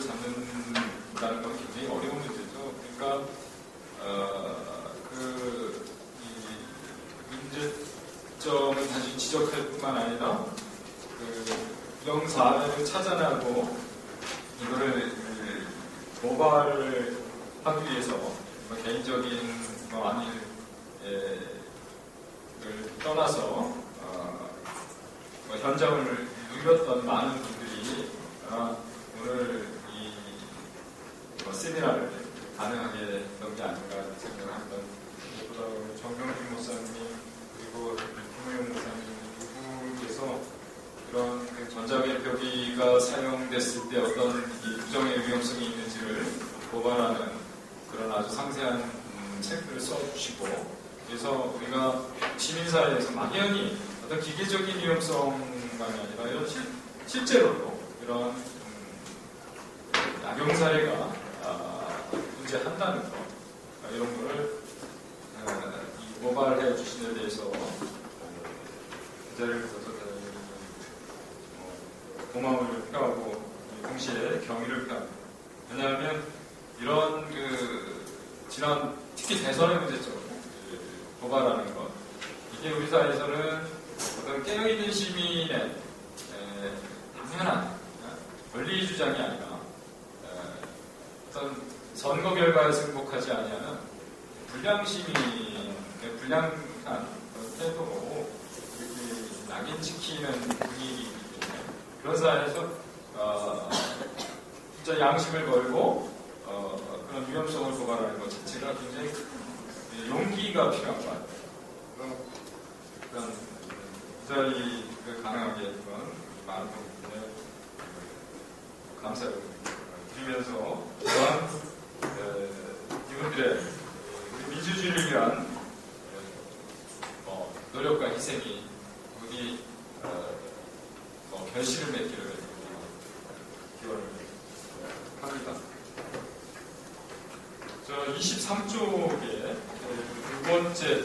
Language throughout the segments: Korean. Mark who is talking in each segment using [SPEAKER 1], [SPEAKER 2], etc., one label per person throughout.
[SPEAKER 1] 잡는다는 건 굉장히 어려운 문제죠. 그러니까 문제점을 다시 지적할 뿐만 아니라 부정 사례를 찾아내고 이거를 고발을 하기 위해서 개인적인 안위를 떠나서 현장을 누렸던 많은 분들이 오늘 이 세미나를 가능하게 했던 게 아닌가 생각을 합니다. 무엇보다 정경준 목사님 그리고 김우영 목사님 두 분께서 그런 전자개표기가 사용됐을 때 어떤 이 부정의 위험성이 있는지를 고발하는 그런 아주 상세한 책들을 써주시고, 그래서 우리가 시민사회에서 막연히 어떤 기계적인 위험성만이 아니라 이런 실제로도 이런 악용 사례가 존재한다는 것, 이런 거를 고발해 주신 데 대해서 기자를 들어서 고마움을 표하고 동시에 경의를 표합니다. 왜냐하면 이런 지난 특히 대선의 문제점 고발하는 것, 이게 우리 사회에서는 어떤 깨어있는 시민의 당연한 권리 주장이 아니라 어떤 선거 결과에 승복하지 아니하는 불량 시민의 불량한 태도로 이렇게 낙인시키는 분위기이기 때문에 그런 사회에서 진짜 양심을 걸고 그런 위험성을 고발하는 것 자체가 굉장히 용기가 필요한 것 같아요. 그런 이 자리를 가능하게 했던 많은 분들의 감사를 드리면서 또한 이분들의 민주주의를 위한 노력과 희생이 부디 결실을 맺기를 기원을 합니다. 저 23쪽에 두 번째,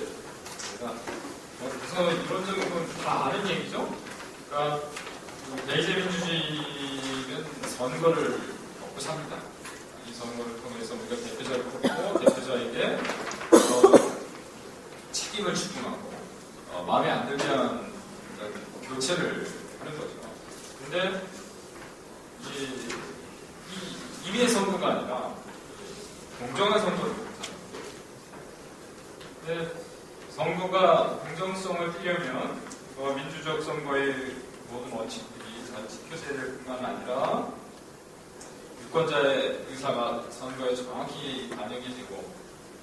[SPEAKER 1] 우선 이런 정도는 다 아는 얘기죠. 그러니까 베이제 민주주의는 선거를 먹고 삽니다. 이 선거를 통해서 우리가 대표자를 뽑고 대표자에게 책임을 추궁하고 마음에 안 들면 교체를 하는 거죠. 근데 임의의 선거가 아니라 공정한 선거를 못합니다. 근데 선거가 공정성을 띠려면 민주적 선거의 모든 원칙들이 잘 지켜져야 될 뿐만 아니라 유권자의 의사가 선거에 정확히 반영이 되고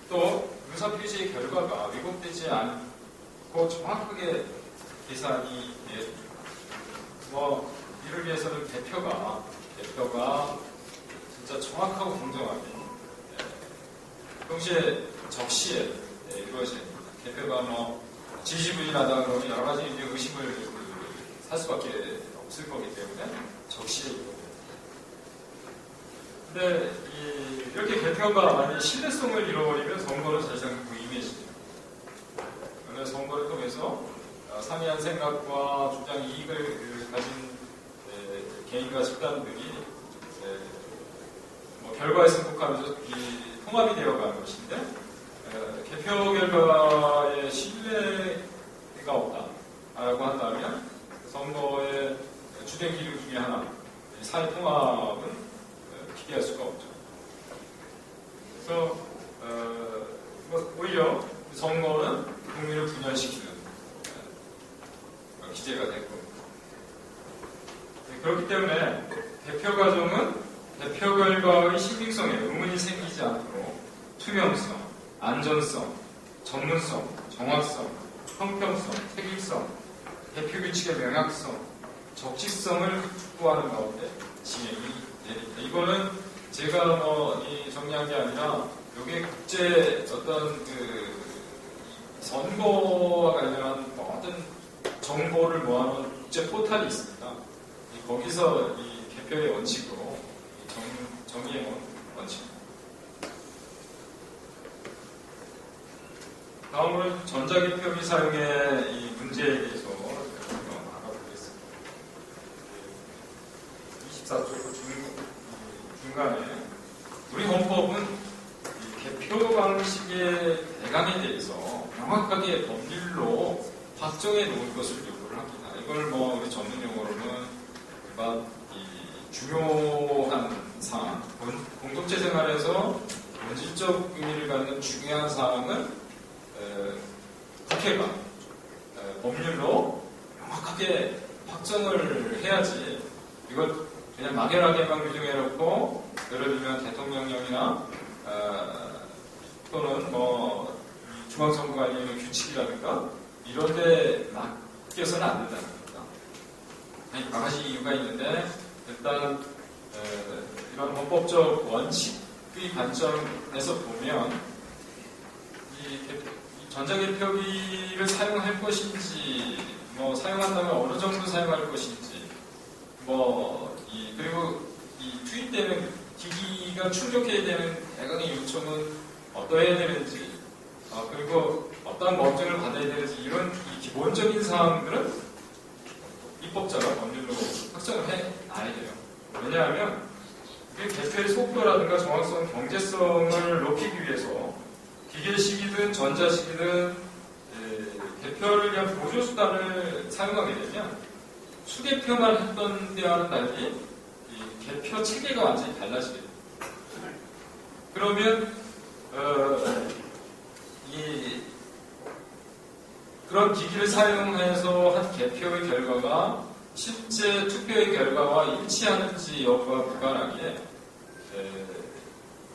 [SPEAKER 1] 또 의사표시의 결과가 왜곡되지 않고 정확하게 계산이 됩니다. 이를 위해서는 대표가 진짜 정확하고 공정하게 동시에 적시에 이루어져야 됩니다. 대표가 지지부진하다 그러면 여러 가지 이제 의심을 살 수밖에 없을 거기 때문에 적시에 이루어져야 됩니다. 근데 이렇게 대표가 만약 신뢰성을 잃어버리면 선거는 사실상 무의미해집니다. 그래서 선거를 통해서 상이한 생각과 주장 이익을 가진 개인과 집단들이 결과에 승복하면서 통합이 되어가는 것인데 개표 결과에 신뢰가 없다라고 한다면 선거의 주된 기능 중에 하나 사회 통합은 기대할 수가 없죠. 그래서 오히려 선거는 국민을 분열시키는 기제가 될 겁니다. 그렇기 때문에 대표 과정은 대표 결과의 신빙성에 의문이 생기지 않도록 투명성, 안전성, 전문성, 정확성, 형평성, 책임성, 대표 규칙의 명확성, 적시성을 확보하는 가운데 진행이 됩니다. 이거는 제가 정리한 게 아니라 이게 국제 어떤 선거와 관련한 모든 정보를 모아놓은 국제 포탈이 있습니다. 거기서 이 개표의 원칙으로 정리해놓은 원칙입니다. 다음으로 전자개표기 사용의 이 문제에 대해서 알아보겠습니다. 24쪽 중간에 우리 헌법은 이 개표 방식의 대강에 대해서 명확하게 법률로 확정해 놓을 것을 요구를 합니다. 이걸 뭐 우리 전문 용어로는 이 중요한 사항, 공동체 생활에서 본질적 의미를 갖는 중요한 사항은 국회가 법률로 명확하게 확정을 해야지 이걸 그냥 막연하게만 규정해놓고 예를 들면 대통령령이나 또는 뭐 중앙선거관리의 규칙이라든가 이런 데 맡겨서는 안 된다는 겁니다. 여러 가지 이유가 있는데 일단 이런 헌법적 원칙의 관점에서 보면 이 전자개표기를 사용할 것인지 뭐 사용한다면 어느 정도 사용할 것인지 그리고 이 투입되는 기기가 충족해야 되는 대강의 요청은 어떠해야 되는지 그리고 어떤 검증을 받아야 되는지 이런 이 기본적인 사항들은 입법자가 법률로 확정을 해놔야 돼요. 왜냐하면 개표의 속도라든가 정확성, 경제성을 높이기 위해서 기계식이든 전자식이든 개표를 위한 보조수단을 사용하게 되면 수개표만 했던 때와는 달리 이 개표 체계가 완전히 달라지게 됩니다. 그러면 그런 기기를 사용해서 한 개표의 결과가 실제 투표의 결과와 일치하는지 여부와 무관하게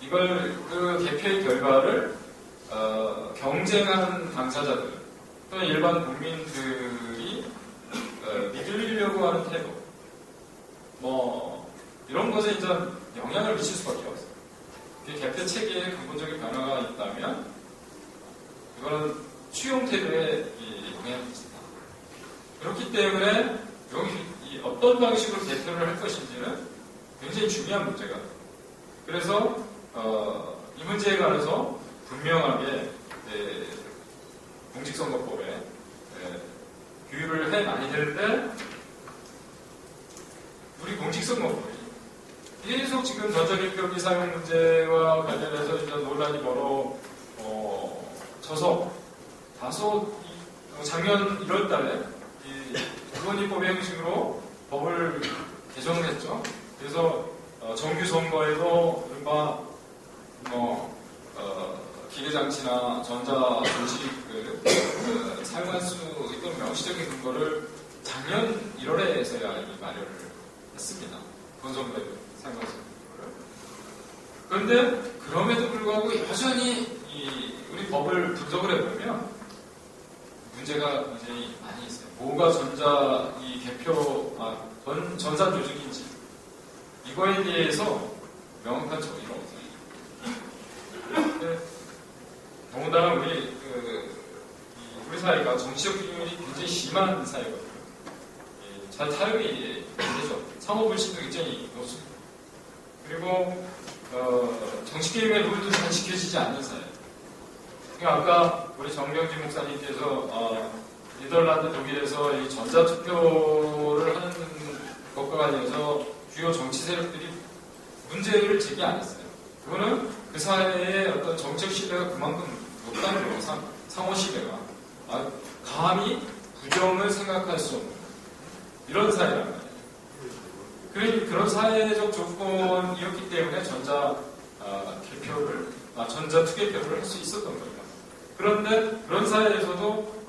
[SPEAKER 1] 그 개표의 결과를 경쟁하는 당사자들 또는 일반 국민들이 믿으려고 하는 태도 이런 것에 이제 영향을 미칠 수밖에 없어요. 개표 체계에 근본적인 변화가 있다면 이거는 수용 태도에 영향을 미친다. 그렇기 때문에 여기 어떤 방식으로 개표를 할 것인지는 굉장히 중요한 문제가 돼요. 그래서 이 문제에 관해서 분명하게 공직선거법에 규율을 해 많이 될 때 우리 공직선거법이 계속 지금 전자개표기 사용 문제와 관련해서 이제 논란이 벌어져서 다소 작년 1월달에 언론입법의 형식으로 법을 개정을 했죠. 그래서 정규 선거에도 이른바 기계장치나 전자조직을 사용할 수 있던 명시적인 근거를 작년 1월에서야 마련을 했습니다. 본선거에도 사용할 수 있는 근거를. 그런데 그럼에도 불구하고 여전히 우리 법을 분석을 해보면 문제가 굉장히 많이 있어요. 뭐가 전산 조직인지 이거에 대해서 명확한 정의가 없어요. 더군다나 우리 사회가 정치적 기준이 굉장히 심한 사회거든요. 잘 타협이 안 되죠. 상호불신도 굉장히 높습니다. 그리고 정치개혁의 룰도 잘 지켜지지 않는 사회. 그러니까 아까 우리 정명진 목사님께서 네덜란드, 독일에서 이 전자투표를 하는 것과 관련해서 주요 정치 세력들이 문제를 제기 안 했어요. 그거는 그 사회의 어떤 정책 신뢰가 그만큼 높다는 거예요. 상호 신뢰가. 감히 부정을 생각할 수 없는 이런 사회란 말이에요. 그런 사회적 조건이었기 때문에 전자 투개표를 할 수 있었던 거예요. 그런데 그런 사회에서도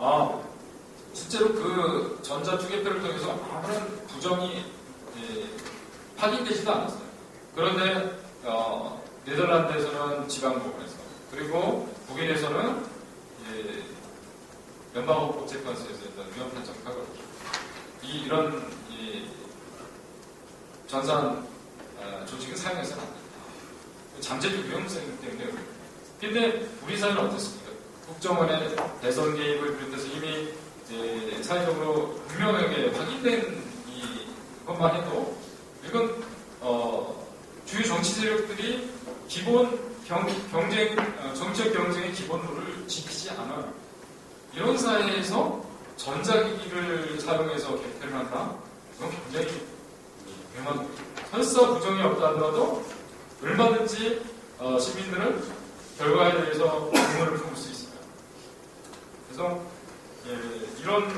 [SPEAKER 1] 실제로 그 전자 투개표를 통해서 아무런 부정이 확인되지도 않았어요. 그런데 네덜란드에서는 지방법원에서 그리고 독일에서는 연방헌법재판소에서 일단 위헌 판정을 하거든요. 이런 전산 조직을 사용해서는 안 된다. 잠재적 위험성 때문에. 근데 우리 사회는 어떻습니까? 국정원의 대선 개입을 비롯해서 이미 사회적으로 분명하게 확인된 것만 해도 이건 주요 정치 세력들이 기본 정치적 경쟁의 기본룰을 지키지 않아요. 이런 사회에서 전자기기를 사용해서 개표를 한다? 이건 굉장히 위험한 거예요. 설사 부정이 없다 하더라도 얼마든지 시민들은 결과에 대해서 의문을 품을 수 있습니다. 그래서 이런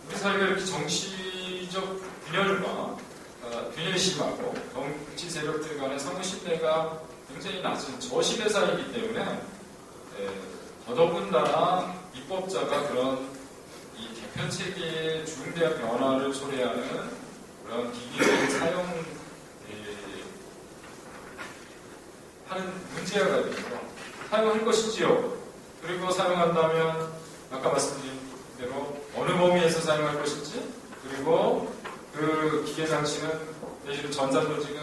[SPEAKER 1] 우리 사회가 이렇게 정치적 균열과 균열이 심하고 정치 세력들 간의 상호 신뢰가 굉장히 낮은 저시대 사회이기 때문에 더더군다나 입법자가 그런 이 개편 체계의 중대한 변화를 초래하는 그런 기기를 사용 하는 문제가 가지고 사용할 것이지요. 그리고 사용한다면 아까 말씀드린 대로 어느 범위에서 사용할 것인지, 그리고 그 기계 장치는 내지는 전자 조직은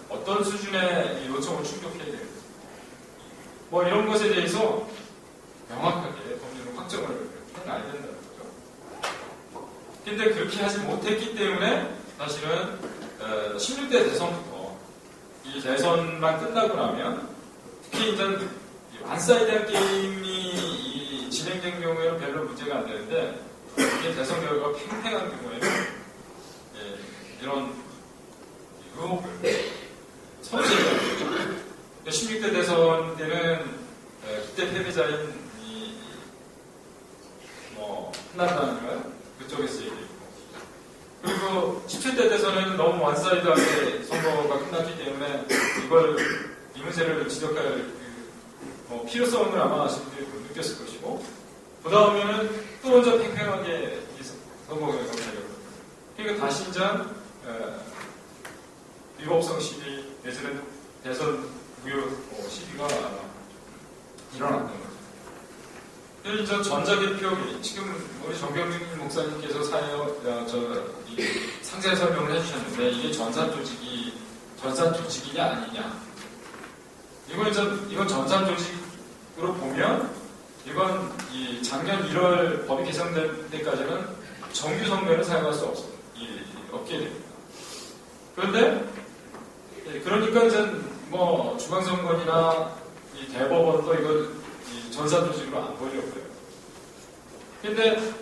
[SPEAKER 1] 어떤 수준의 요청을 충족해야 되는지, 뭐 이런 것에 대해서 명확하게 법률로 확정을 해놔야 된다는 거죠. 근데 그렇게 하지 못했기 때문에 사실은 16대 대선부터 이 대선만 끝나고 나면 특히 이제 완사이드한 게임이 진행된 경우에는 별로 문제가 안 되는데, 이게 대선 결과가 팽팽한 경우에는 이런 의혹을 선제해야 됩니다. 16대 대선 때는 그때 패배자인 한나라당인가요? 그쪽에서 얘기했고, 그리고 17대 대선에는 너무 완사이드하게 선거가 끝났기 때문에 이 문제를 지적할 필요성을 아마 시민들이 느꼈을 것이고, 그 다음에는 또 먼저 팽팽하게 선거 결과가 되려고. 그러니까 다시 이제 위법성 시비 내지는 대선 무효 시비가 일어났던 거죠. 그래서 전자개표기, 지금 우리 정경민 목사님께서 상세 설명을 해주셨는데, 이게 전산조직이냐 아니냐. 이건 전산조직으로 보면, 이건 작년 1월 법이 개정될 때까지는 정규 선거에는 사용할 수 없게 됩니다. 그런데, 그러니까 이제 중앙선관위나 대법원도 이걸 전산조직으로 안 보려고 해요. 근데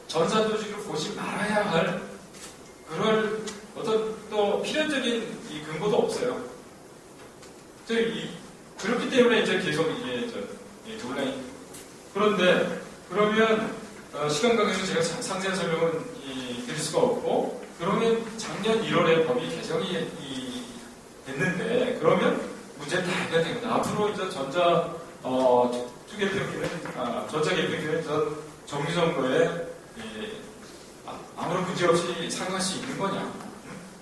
[SPEAKER 1] 전산조직으로 보지 말아야 할 그럴 어떤 또 필연적인 근거도 없어요. 그렇기 때문에 이제 계속 이게 논란이. 그런데 그러면 시간 관계에서 제가 상세한 설명은 드릴 수가 없고, 그러면 작년 1월에 법이 개정이 됐는데, 그러면 문제는 다 해결된 겁니다. 앞으로 이제 전자개표기는 정기선거에 아무런 문제 없이 사용할 수 있는 거냐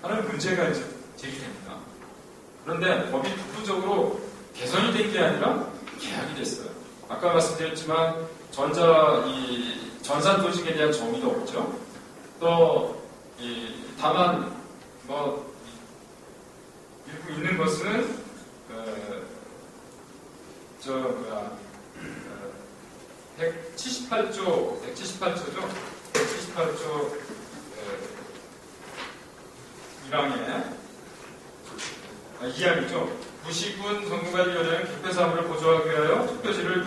[SPEAKER 1] 하는 문제가 이제 제기됩니다. 그런데 법이 부분적으로 개선이 된 게 아니라 개혁이 됐어요. 아까 말씀드렸지만 전산 조직에 대한 정의도 없죠. 또 다만 읽고 있는 것은 178조죠. 178조 1항에 2항이죠. 부시군 선거관리위원회는 개표사무를 보조하기 위하여 투표지를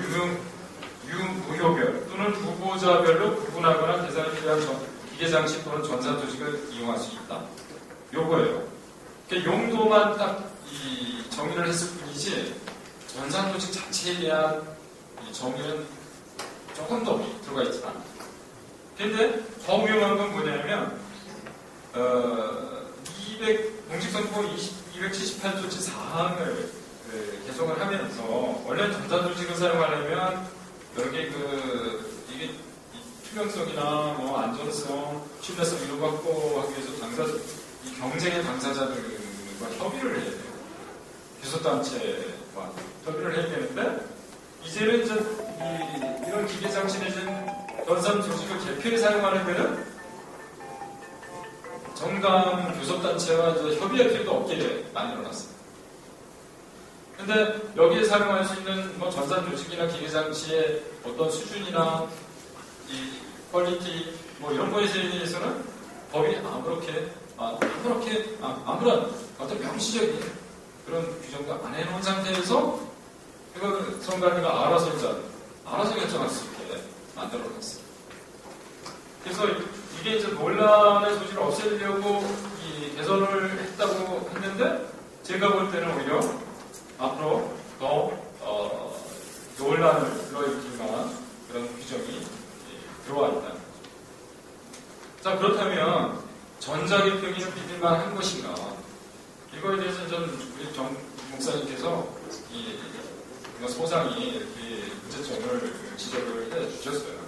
[SPEAKER 1] 유무효별 또는 후보자별로 구분하거나 계산을 위한 기계장치 또는 전산조직을 이용할 수 있다. 요거예요. 그러니까 용도만 딱 정의를 했을 뿐이지, 전산조직 자체에 대한 정의는 조금 더 들어가 있지 않아요. 근데 더 위험한 건 뭐냐면, 공직선거법 278조 제4항을 개정을 하면서, 원래 전산조직을 사용하려면 여기 이게 투명성이나 안전성, 신뢰성 이런 거 확보하기 위해서 경쟁의 당사자들과 협의를 해야 돼요. 교섭단체와 협의를 해야 되는데, 이제는 이런 기계장치 내지는 전산 조직을 개표에 사용하는 데는 정당 교섭단체와 협의할 필요도 없게 만들어놨습니다. 근데 여기에 사용할 수 있는 전산 조직이나 기계장치의 어떤 수준이나 퀄리티 이런 거에 대해서는 법이 아무런 어떤 명시적인 그런 규정도 안 해놓은 상태에서 이걸 선관위가 알아서 결정할 수 있게 만들어놨습니다. 그래서 이게 논란의 소지를 없애려고 이 개선을 우리가 볼 때는 오히려 앞으로 더 논란을 불러일으킬 만한 그런 규정이 들어와 있다는 거죠. 자, 그렇다면 전자개표기는 믿을만한 것인가? 이거에 대해서 우리 정 목사님께서 소상히 이렇게 문제점을 지적을 해 주셨어요.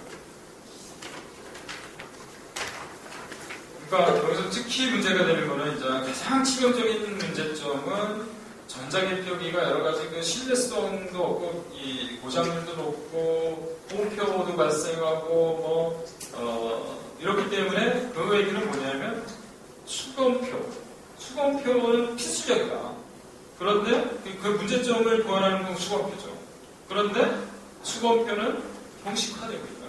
[SPEAKER 1] 그러니까 여기서 특히 문제가 되는 거는 이제 가장 치명적인 문제점은 전자개표기가 여러 가지 그 신뢰성도 없고 이 고장률도 높고 홈표도 발생하고 이렇기 때문에 그 얘기는 뭐냐면 수검표는 필수적이다. 그런데 그 문제점을 보완하는 건 수검표죠. 그런데 수검표는 형식화되고 있다.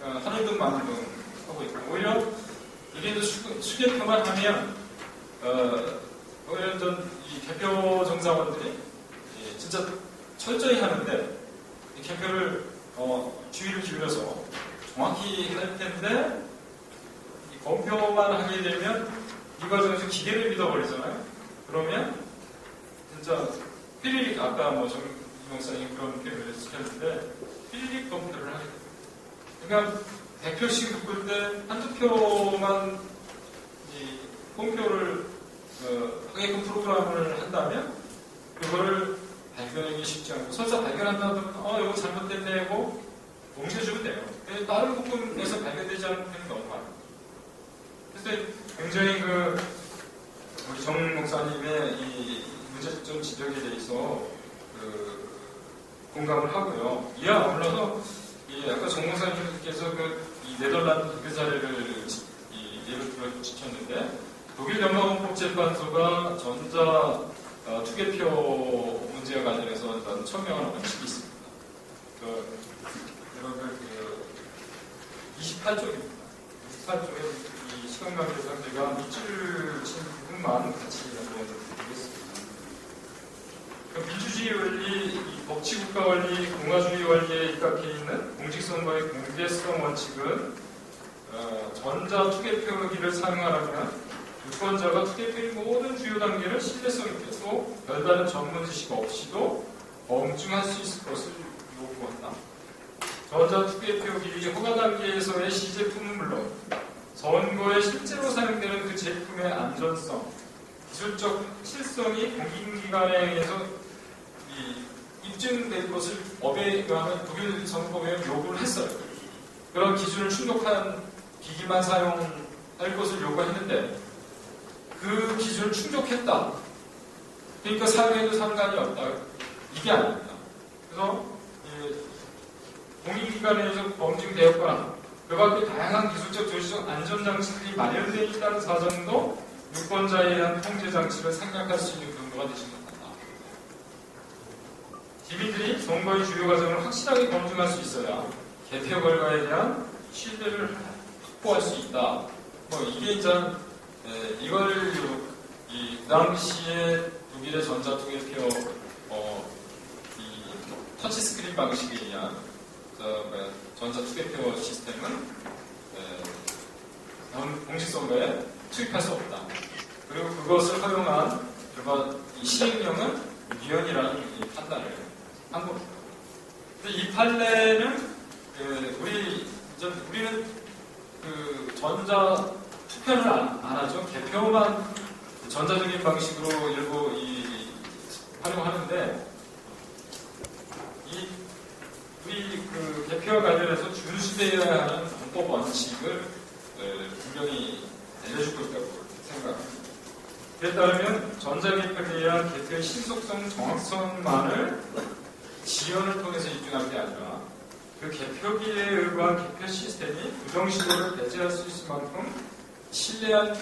[SPEAKER 1] 그러니까 하늘 등 마늘 등 하고 있고 오히려 이게 수개표만 하면 오히려 이 개표 정사원들이 진짜 철저히 하는데 이 개표를 주의를 기울여서 정확히 할 텐데 이 검표만 하게 되면 이 과정에서 기계를 믿어버리잖아요. 그러면 진짜 삐리릭 아까 정 목사님 그런 표현을 시켰는데 삐리릭 검표를 하게 돼요. 그러니까 100표씩 묶을 때 한두 표만 이 홈표를 하게끔 프로그램을 한다면 그거를 발견하기 쉽지 않고 설사 발견한다면 이거 잘못됐네 하고 옮겨주면 돼요. 다른 부분에서 발견되지 않은 부분이 너무 많아요. 그래서 굉장히 우리 정 목사님의 이 문제점 지적에 대해서 공감을 하고요. 이와 아울러서 아까 정 목사님께서 이 네덜란드 그 사례를 예를 들어 지켰는데 독일 연방헌법재판소가 전자 투개표 문제와 관련해서 처명한 원칙이 있습니다. 28쪽입니다. 28쪽에 이 시간 관계상 제가 밑줄 친 부분만 같이 한번 드리겠습니다. 민주주의 원리, 법치국가 원리, 공화주의 원리에 입각해 있는 공직선거의 공개성 원칙은 전자 투개표기를 사용하려면 유권자가 투개표의 모든 주요 단계를 신뢰성 있게 또 별다른 전문 지식 없이도 검증할 수 있을 것을 요구한다. 전자 투개표기 허가 단계에서의 시제품은 물론 선거에 실제로 사용되는 그 제품의 안전성, 기술적 실성이 공인기관에 의해서 입증될 것을 법에 의하면 독일 선거법에 요구를 했어요. 그런 기준을 충족한 기기만 사용할 것을 요구했는데 그 기준을 충족했다. 그러니까 사용해도 상관이 없다. 이게 아닙니다. 그래서 공인기관에서 검증되었거나 그 밖에 다양한 기술적 조직적 안전장치들이 마련되어 있다는 사정도 유권자에 대한 통제장치를 생략할 수 있는 근거가 되신 것 같다. 시민들이 선거의 주요 과정을 확실하게 검증할 수 있어야 개표 결과에 대한 신뢰를 확보할 수 있다. 이게 이걸 그 당시에 독일의 전자투개표 터치스크린 방식에 의한 전자투개표 시스템은 공직선거에 투입할 수 없다. 그리고 그것을 허용한 이 시행령은 위헌이라는 이 판단을 한 겁니다. 근데 이 판례는 우리는 전자 투표를 안 하죠. 개표만 전자적인 방식으로 일부 활용하는데 우리 개표와 관련해서 준수되어야 하는 헌법 원칙을 분명히 알려주고 있다고 생각합니다. 그에 따르면 전자개표에 의한 개표의 신속성, 정확성만을 지연을 통해서 입증할 게 아니라 그 개표기에 의한 개표 시스템이 부정시도를 배제할 수 있을 만큼 신뢰할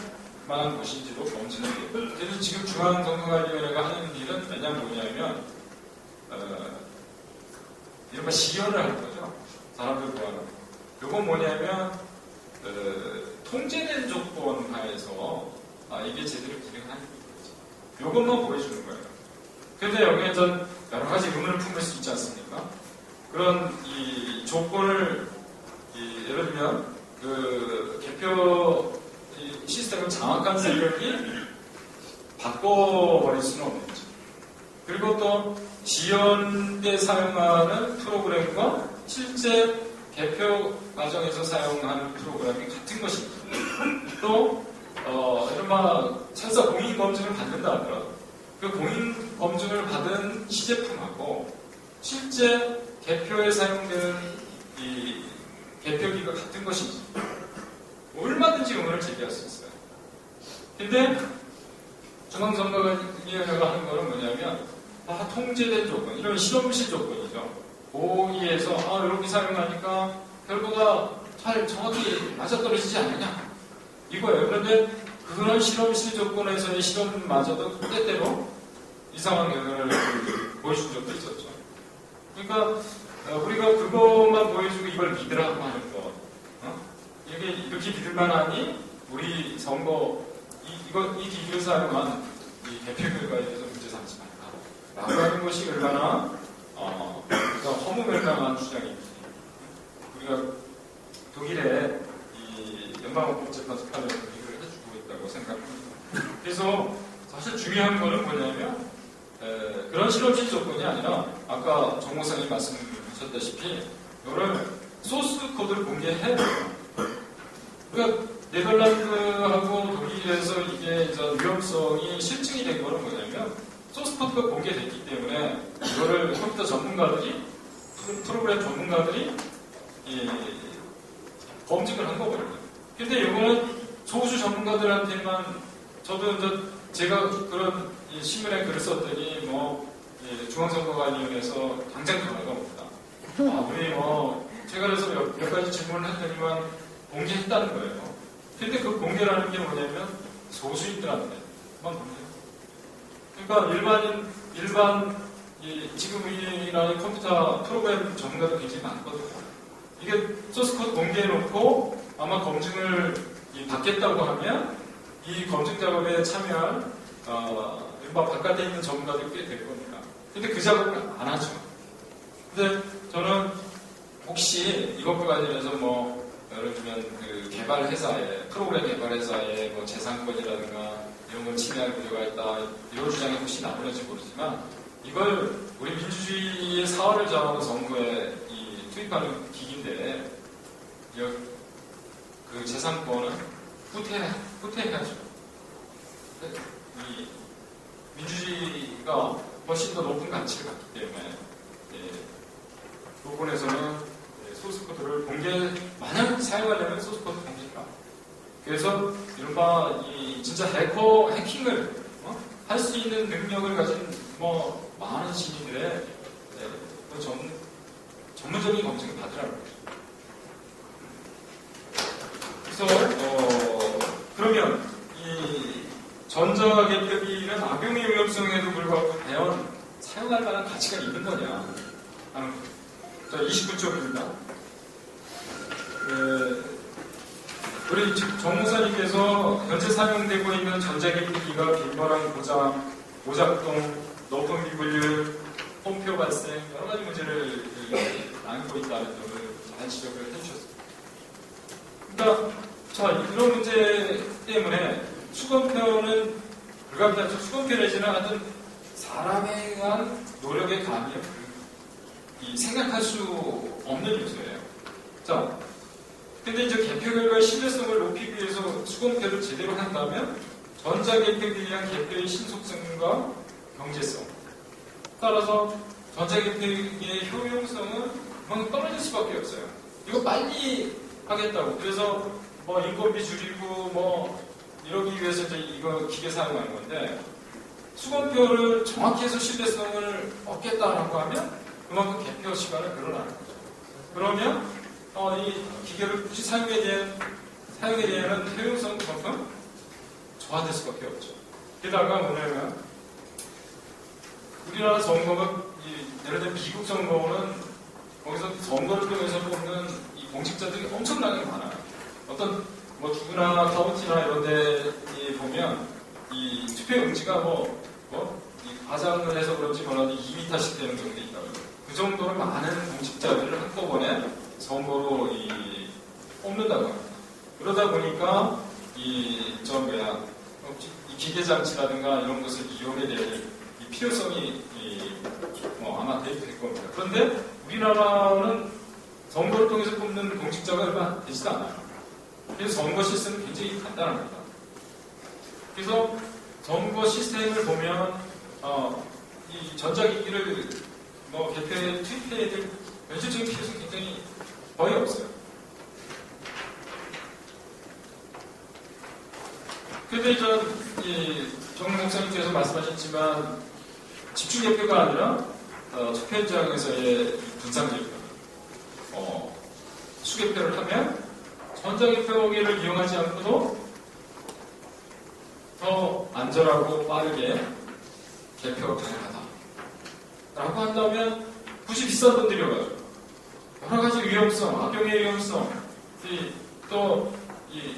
[SPEAKER 1] 만한 것인지도 검증을 해요. 그래서 지금 중앙선거관리위원회가 하는 일은 뭐냐면 이른바 시연을 하는 거죠. 사람들 구하는 거. 이건 뭐냐면 통제된 조건 하에서 이게 제대로 기능하는 거죠. 이것만 보여주는 거예요. 그런데 여기에 전 여러 가지 의문을 품을 수 있지 않습니까? 그런 이 조건을 예를 들면 개표 시스템을 장악한 세력이 바꿔버릴 수는 없는 거죠. 그리고 또 지연 때 사용하는 프로그램과 실제 개표 과정에서 사용하는 프로그램이 같은 것입니다. 또 이른바 설사 공인 검증을 받는다 하더라도 그 공인 검증을 받은 시제품하고 실제 개표에 사용되는 이 개표기가 같은 것인지 얼마든지 의문을 제기할 수 있어요. 근데 중앙선거위원회가 하는 거는 뭐냐면 통제된 조건, 이런 실험실 조건이죠. 고의에서 이렇게 사용하니까 결과가 잘 정확히 맞아떨어지지 않느냐 이거예요. 그런데 그런 실험실 조건에서의 실험마저도 때때로 이상한 결과를 보여준 적도 있었죠. 그러니까 우리가 그것만 보여주고 이걸 믿으라고 하는 거, 이게 이렇게 믿을만하니 우리 선거 이 기기를 사용한 이 개표 결과에 대해서 문제 삼지 말라 라고 하는 것이 얼마나 허무맹랑한 주장입니다. 우리가 독일의 이 연방헌법재판소 판례를 이걸 해주고 있다고 생각합니다. 그래서 사실 중요한 거는 뭐냐면 그런 실험실 조건이 아니라 아까 정 목사님 말씀하셨다시피 이거를 소스 코드를 공개해야 돼요. 그러니까 네덜란드하고 독일에서 이게 위험성이 실증이 된 거는 뭐냐면 소스 코드가 공개됐기 때문에 이거를 컴퓨터 전문가들이 프로그램 전문가들이 검증을 한 거거든요. 근데 이거는 소수 전문가들한테만 저도 제가 그런 신문에 글을 썼더니 중앙선거관위원회에서 당장 전화가 옵니다. 우리 제가 그래서 몇 가지 질문을 했더니만 공개했다는 거예요. 근데 그 공개라는 게 뭐냐면 소수인들한테만 공개해요. 그러니까 지금 우리나라의 컴퓨터 프로그램 전문가도 굉장히 많거든요. 이게 소스코드 공개해놓고 아마 검증을 받겠다고 하면 이 검증 작업에 참여할 일반 바깥에 있는 전문가들이 꽤 될 겁니다. 근데 그 작업을 안 하죠. 근데 저는 혹시 이것과 관련해서 예를 들면 그 개발 회사에 프로그램 개발 회사에 재산권이라든가 이런 걸 침해할 우려가 있다 이런 주장이 혹시 나오는지 모르지만 이걸 우리 민주주의의 사활을 좌우하는 선거에 투입하는 기기인데 그 재산권은 후퇴해야죠. 이 민주주의가 훨씬 더 높은 가치를 갖기 때문에 부분에서는 소스코드를 만약 사용하려면 소스코드 공개가. 그래서 이른바 진짜 해킹을 할 수 있는 능력을 가진 많은 시민들의 전문적인 검증을 받으라는 거죠. 그래서 그러면 이 전자개표기는 악용의 위험성에도 불구하고 과연 사용할 만한 가치가 있는 거냐 하는 거죠. 자, 29쪽입니다. 우리 정 목사님께서 현재 사용되고 있는 전자개표기가 빈번한 오작동, 높은 비분율, 홈표 발생 여러 가지 문제를 안고 있다는 점을 잘 지적을 해주셨습니다. 그러니까 이런 문제 때문에 수검표는 불가피하죠. 수검표 내지는 하여튼 사람에 의한 노력의 감이 생각할 수 없는 요소예요. 자, 근데 이제 개표 결과의 신뢰성을 높이기 위해서 수검표를 제대로 한다면 전자개표기에 의한 개표의 신속성과 경제성 따라서 전자개표기의 효용성은 그만큼 떨어질 수밖에 없어요. 이거 빨리 하겠다고 그래서 인건비 줄이고 이러기 위해서 이제 이거 기계 사용하는 건데 수검표를 정확히 해서 신뢰성을 얻겠다라고 하면 그만큼 개표 시간을 늘어나는 거죠. 그러면 이 기계를 굳이 사용에 대한 효용성 그만큼 저하될 수밖에 없죠. 게다가 뭐냐면 우리나라 선거가 예를 들면 미국 선거는 거기서 선거를 통해서 뽑는 이 공직자들이 엄청나게 많아요. 어떤 주구나 카운티나 이런 데 보면 이 투표 용지가 이 과장을 해서 그런지 몰라도 2m씩 되는 경우도 있다고. 그 정도로 많은 공직자들을 한꺼번에 선거로 뽑는다고 합니다. 그러다 보니까 이 기계장치라든가 이런 것을 이용해야 될 이 필요성이 아마 대입될 겁니다. 그런데 우리나라는 선거를 통해서 뽑는 공직자가 얼마 되지도 않아요. 그래서 선거 시스템은 굉장히 간단합니다. 그래서 선거 시스템을 보면 이 전자기기를 개표에 투입해야 될 현실적인 필요성이 굉장히 거의 없어요. 그런데 정 목사님께서 말씀하셨지만 집중 개표가 아니라 투표 현장에서의 분산 개표, 수개표를 하면 전자개표기를 이용하지 않고도 더 안전하고 빠르게 개표가 가능하다 라고 한다면 굳이 비싼 돈 들여가지고 여러가지 위험성, 악용의 위험성, 또 이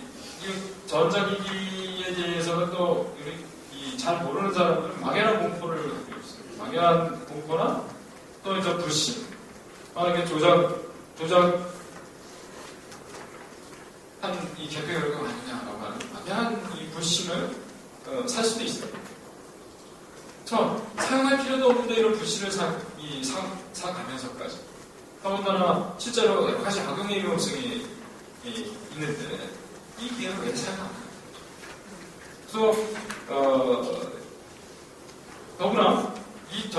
[SPEAKER 1] 전자기기에 대해서는 또 잘 모르는 사람들은 막연한 공포를 갖고 있어요. 막연한 공포나 또 이제 불신, 만약에 조작한 이 개표 결과가 아니냐라고 하는 막연한 이 불신을 살 수도 있어요. 사용할 필요도 없는데 이런 불신을 사가면서까지. 더군다나 실제로 여러 가지 악용의 위험성이 있는데 이 기회를 왜 사용하나요? 그래서 더구나 이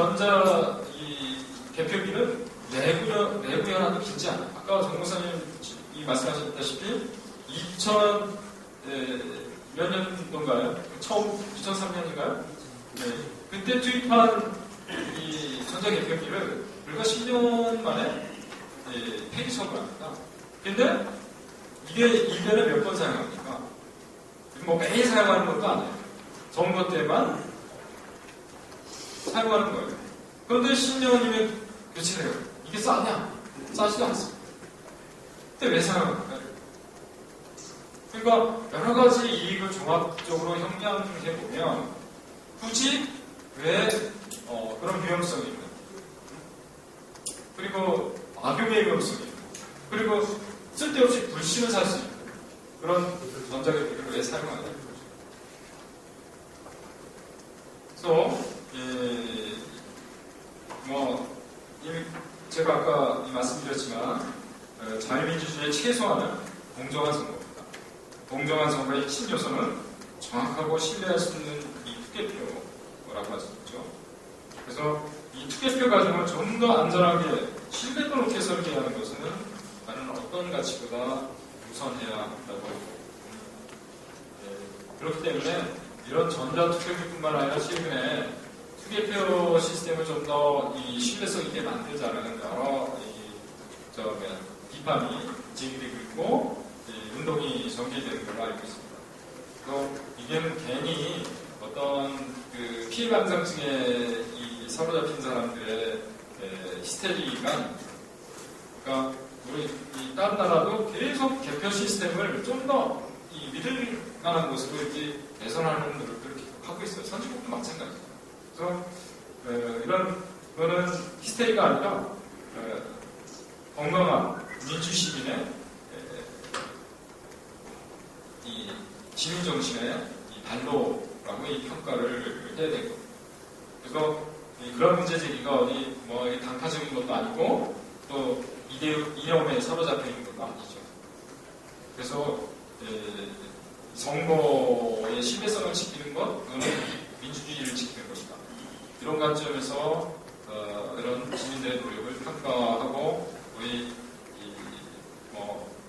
[SPEAKER 1] 개표기는 내부 연한도 길지 않아요. 아까 정 목사님이 말씀하셨다시피 2000 몇 년도인가요? 처음 2003년인가요? 네. 그때 투입한 이 전자개표기를 불과 10년 만에 폐기 처분합니다. 근데 이게 1년에 몇 번 사용합니까? 매일 사용하는 것도 아니에요. 선거 때만 사용하는 거예요. 그런데 10년이면 교체를 해요. 이게 싸냐? 싸지도 않습니다. 근데 왜 사용합니까? 그러니까 여러 가지 이익을 종합적으로 형량해 보면 굳이 왜 그런 위험성이 있는, 그리고 악용의 위험성이 있는, 그리고 쓸데없이 불신을 살 수 있는 그런 전자개표기를 왜 사용하냐. 그래서 제가 아까 말씀드렸지만 자유민주주의의 최소한은 공정한 선거입니다. 공정한 선거의 핵심 요소는 정확하고 신뢰할 수 있는 이 투개표라고 할 수 있죠. 그래서 이 투개표 과정을 좀 더 안전하게 신뢰도 높게 설계하는 것은 나는 어떤 가치보다 우선해야 한다고 봅니다. 그렇기 때문에 이런 전자투표기뿐만 아니라 최근에 투개표 시스템을 좀 더 이 신뢰성 있게 만들자는 여러 비판이 제기되고 있고 운동이 전개되는 걸로 알고 있습니다. 또 이게는 괜히 어떤 그 피해 반상층에 사로잡힌 사람들의 히스테리가, 그러니까 우리 다른 나라도 계속 개표 시스템을 좀 더 믿을 만한 모습을 이렇게 개선하는 노력들을 계속 하고 있어요. 선진국도 마찬가지입니다. 그래서 이런 거는 히스테리가 아니라 건강한 민주시민의 이 시민정신의 단로라고 이 평가를 해야 되는 겁니다. 그래서 그런 문제 제기가 어디 단타적인 것도 아니고 또 이념에 사로잡혀 있는 것도 아니죠. 그래서 선거의 신뢰성을 지키는 것, 그거는 민주주의를 지키는 것이다. 이런 관점에서 이런 시민들의 노력을 평가하고 우리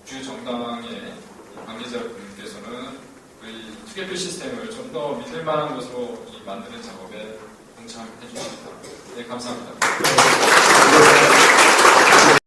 [SPEAKER 1] 주요 정당의 관계자분께서는 우리 투개표 시스템을 좀 더 믿을 만한 것으로 만드는 작업에 동참해 주십니다. 네, 감사합니다.